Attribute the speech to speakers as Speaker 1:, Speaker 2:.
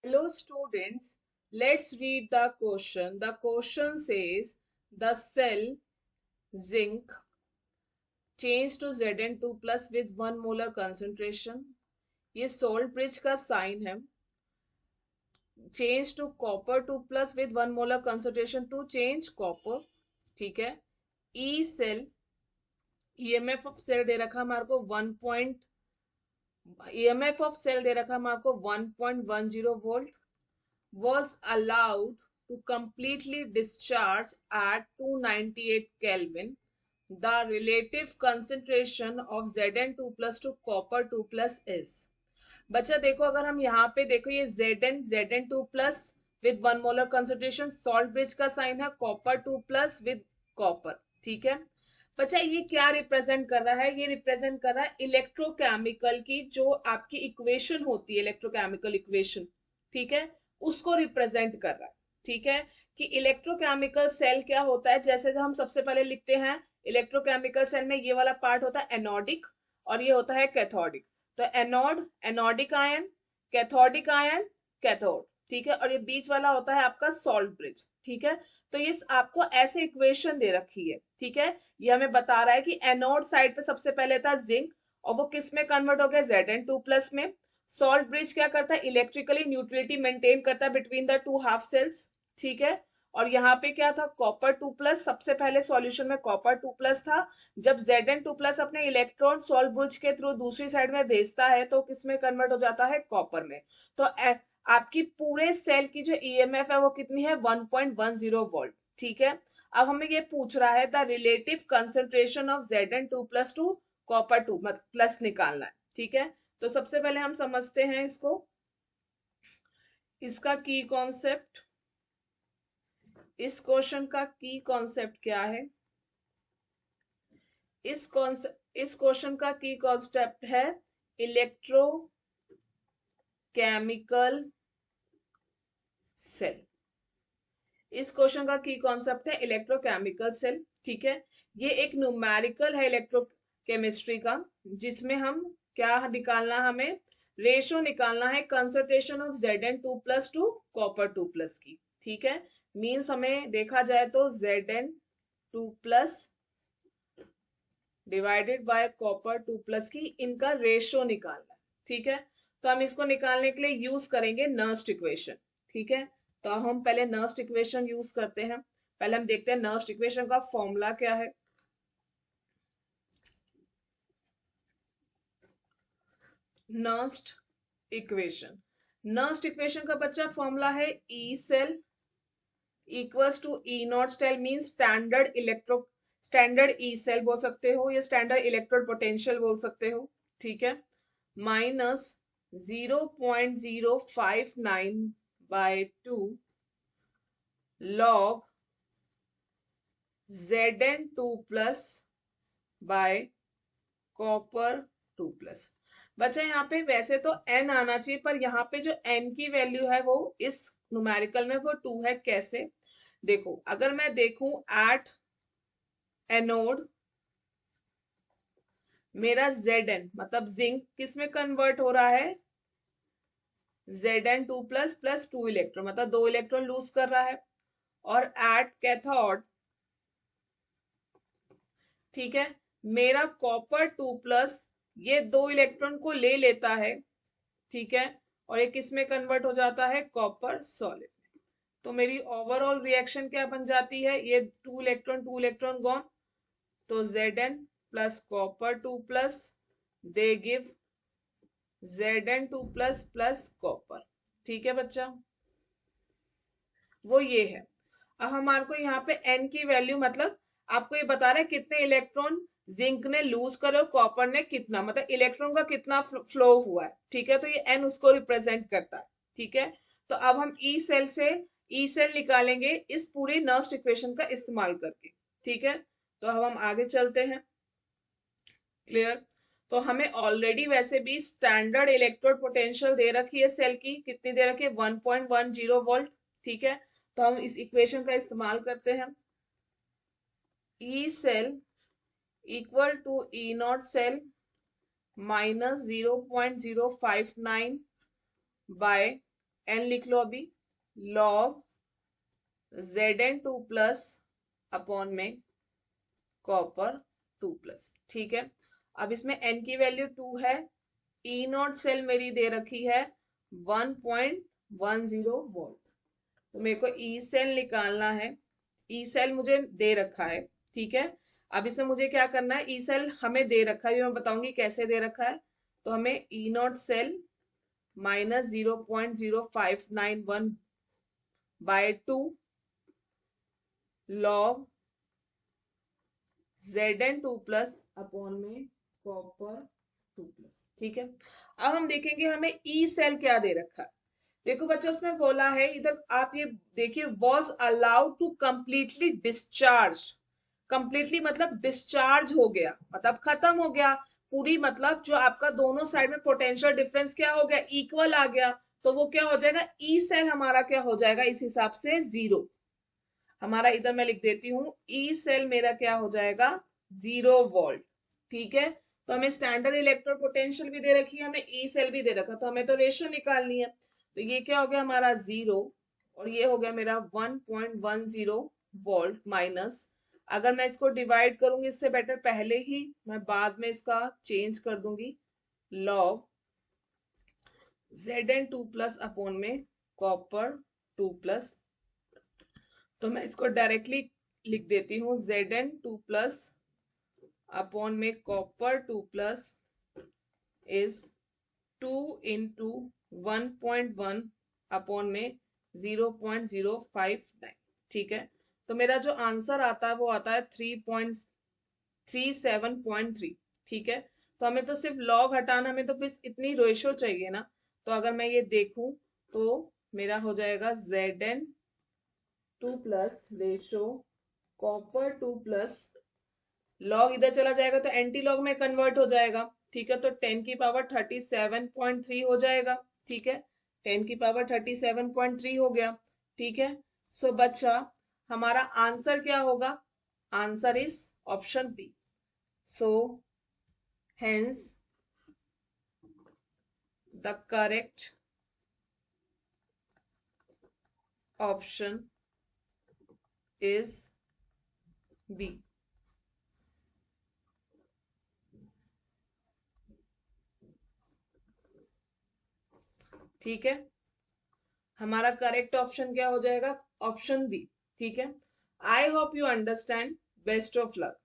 Speaker 1: Hello students, let's read the question. The question says the cell zinc changed to Zn2 plus with 1 molar concentration. ये salt bridge का sign है. Change to copper 2 plus with 1 molar concentration to change copper. ठीक है. E cell EMF of cell दे रखा हमारे को 1. EMF of cell दे रखा हमारे को 1.10 volt. Was allowed to completely discharge at 298 Kelvin. The relative concentration of Zn2 plus to copper 2 plus is. बच्चा देखो, अगर हम यहाँ पे देखो, ये Zn2 plus with 1 molar concentration, salt bridge का साइन है, copper 2 plus with copper. ठीक है बच्चा, ये क्या रिप्रेजेंट कर रहा है? ये रिप्रेजेंट कर रहा है इलेक्ट्रोकेमिकल की जो आपकी इक्वेशन होती है, इलेक्ट्रोकेमिकल इक्वेशन. ठीक है, उसको रिप्रेजेंट कर रहा है. ठीक है, कि इलेक्ट्रोकेमिकल सेल क्या होता है. जैसे जो हम सबसे पहले लिखते हैं, इलेक्ट्रोकेमिकल सेल में ये वाला पार्ट होता है एनोडिक और ये होता है कैथोडिक. तो anode, anodic ion, cathodic ion, cathode. ठीक है, और ये बीच वाला होता है आपका सॉल्ट ब्रिज. ठीक है, तो ये आपको ऐसे इक्वेशन दे रखी है. ठीक है, ये हमें बता रहा है कि एनोड साइड पे सबसे पहले था जिंक और वो किस में कन्वर्ट हो गया? Zn2 प्लस में. सॉल्ट ब्रिज क्या करता है? इलेक्ट्रिकली न्यूट्रलिटी मेंटेन करता है between the two half cells. ठीक है, और यहाँ पे क्या था? Copper 2 plus. सबसे पहले सॉल्यूशन में कॉपर 2 प्लस था. जब Zn2 प्लस अपने इलेक्ट्रॉन सॉल्ट ब्रिज के थ्रू दूसरी साइड में भेजता है तो किस में कन्वर्ट हो जाता है? कॉपर में. तो आपकी पूरे सेल की जो ईएमएफ है वो कितनी है? 1.10 वोल्ट. ठीक है, अब हमें ये पूछ रहा है the relative concentration of Zn2 plus two copper 2 plus निकालना है. ठीक है, तो सबसे पहले हम समझते हैं इसको, इसका की कॉन्सेप्ट. इस क्वेश्चन का की कॉन्सेप्ट क्या है? इस क्वेश्चन का की कॉन्सेप्ट है इलेक्ट्रोकेमिकल सेल. इस क्वेश्चन का की कॉन्सेप्ट है इलेक्ट्रोकेमिकल सेल. ठीक है, ये एक न्यूमेरिकल है इलेक्ट्रोकेमिस्ट्री का, जिसमें हम क्या निकालना, हमें रेशो निकालना है concentration of Zn2 plus two copper 2 plus की. ठीक है, मींस हमें देखा जाए तो Zn2 plus divided by copper 2 plus की इनका रेशो निकालना है. ठीक है, तो हम इसको निकालने के लिए यूज करेंगे नर्स्ट इक्वेशन. ठीक है, तो हम पहले नर्स्ट इक्वेशन यूज करते हैं. पहले हम देखते हैं नर्स्ट इक्वेशन का फॉर्मूला क्या है. नर्स्ट इक्वेशन, नर्स्ट इक्वेशन का बच्चा फॉर्मूला है E cell equals to E naught cell, mean standard E cell बोल सकते हो या स्टैंडर्ड इलेक्ट्रोड पोटेंशियल बोल सकते हो. ठीक है, minus 0.059 by 2 log Zn2 plus by copper 2 plus. बच्चा यहाँ पे वैसे तो n आना चाहिए, पर यहाँ पे जो n की वैल्यू है वो इस न्यूमेरिकल में वो 2 है. कैसे? देखो, अगर मैं देखूं एट एनोड, मेरा Zn मतलब जिंक किस में कन्वर्ट हो रहा है? Zn2 प्लस प्लस 2 इलेक्ट्रॉन, मतलब 2 इलेक्ट्रॉन लूज कर रहा है. और एट कैथोड, ठीक है, मेरा कॉपर 2 प्लस ये 2 इलेक्ट्रॉन को ले लेता है. ठीक है, और ये किस में कन्वर्ट हो जाता है? Copper solid. तो मेरी ओवरऑल रिएक्शन क्या बन जाती है? ये 2 इलेक्ट्रॉन गॉन, तो Zn plus copper 2 plus they give Zn2 plus plus copper. ठीक है बच्चा, वो ये है. अब हमारे को यहाँ पे n की वैल्यू, मतलब आपको ये बता रहा है कितने इलेक्ट्रॉन जिंक ने लूज करे और कॉपर ने कितना, मतलब इलेक्ट्रॉन का कितना फ्लो हुआ है. ठीक है, तो ये n उसको रिप्रेजेंट करता है. ठीक है, तो अब हम ई सेल से ई सेल निकालेंगे इस पूरी नर्स्ट इक्वेशन का इस्तेमाल करके. ठीक है, तो अब हम आगे चलते हैं. क्लियर? तो हमें ऑलरेडी वैसे भी स्टैंडर्ड इलेक्ट्रोड पोटेंशियल दे रखी है सेल की, कितनी दे रखी है? 1.10 वोल्ट. ठीक है, तो हम इस इक्वेशन का इस्तेमाल करते हैं. E cell equal to E naught cell minus 0.059 by N लिख लो अभी, लॉग Zn 2 प्लस अपॉन में कॉपर 2 प्लस। ठीक है, अब इसमें n की वैल्यू 2 है, ई नॉट सेल मेरी दे रखी है 1.10 वोल्ट, तो मेरे को ई सेल निकालना है। ई सेल मुझे दे रखा है, ठीक है। अब इसमें मुझे क्या करना है, ई सेल हमें दे रखा है, ये मैं बताऊंगी कैसे दे रखा है। तो हमें E naught cell minus 0.0591 by 2 log Zn 2 plus upon में कॉपर 2 प्लस। ठीक है, अब हम देखेंगे हमें ई सेल क्या दे रखा है। देखो बच्चों, उसमें बोला है इधर आप ये देखिए, was allowed to completely discharge. Completely मतलब डिस्चार्ज हो गया, मतलब खत्म हो गया पूरी, मतलब जो आपका दोनों साइड में पोटेंशियल डिफरेंस क्या हो गया, इक्वल आ गया। तो वो क्या हो जाएगा, ई सेल हमारा क्या हो जाएगा इस हिसाब से 0। हमारा इधर मैं लिख देती हूँ, ई सेल मेरा क्या हो जाएगा 0 वोल्ट। ठीक है, तो हमें स्टैंडर्ड इलेक्ट्रोड पोटेंशियल भी दे रखी है, हमें ई सेल भी दे रखा, तो हमें तो रेशियो निकालनी है। तो ये क्या हो गया हमारा 0, और ये हो गया मेरा 1.10 वोल्ट माइनस, अगर मैं इसको डिवाइड करूंगी, इससे बेटर पहले ही मैं बाद में इसका चेंज कर दूंगी, लॉग Zn 2 प्लस अपॉन में कॉपर 2 प्लस। तो मैं इसको डायरेक्टली लिख देती हूँ, Zn 2 प्लस अपॉन में copper 2 plus is 2 into 1.1 upon में 0.059। ठीक है, तो मेरा जो आंसर आता है वो आता है 3.37.3। ठीक है, तो हमें तो सिर्फ लॉग हटाना, हमें तो बस इतनी रेशो चाहिए ना। तो अगर मैं ये देखूं तो मेरा हो जाएगा Zn 2 plus ratio copper 2 plus, log इधर चला जाएगा तो एंटी लॉग में कन्वर्ट हो जाएगा। ठीक है, तो 10 की पावर 37.3 हो जाएगा। ठीक है, 10 की पावर 37.3 हो गया। ठीक है, सो बच्चा हमारा आंसर क्या होगा, answer is option B. So hence the correct option is B. ठीक है, हमारा करेक्ट ऑप्शन क्या हो जाएगा, ऑप्शन बी। ठीक है, I hope you understand. Best of luck.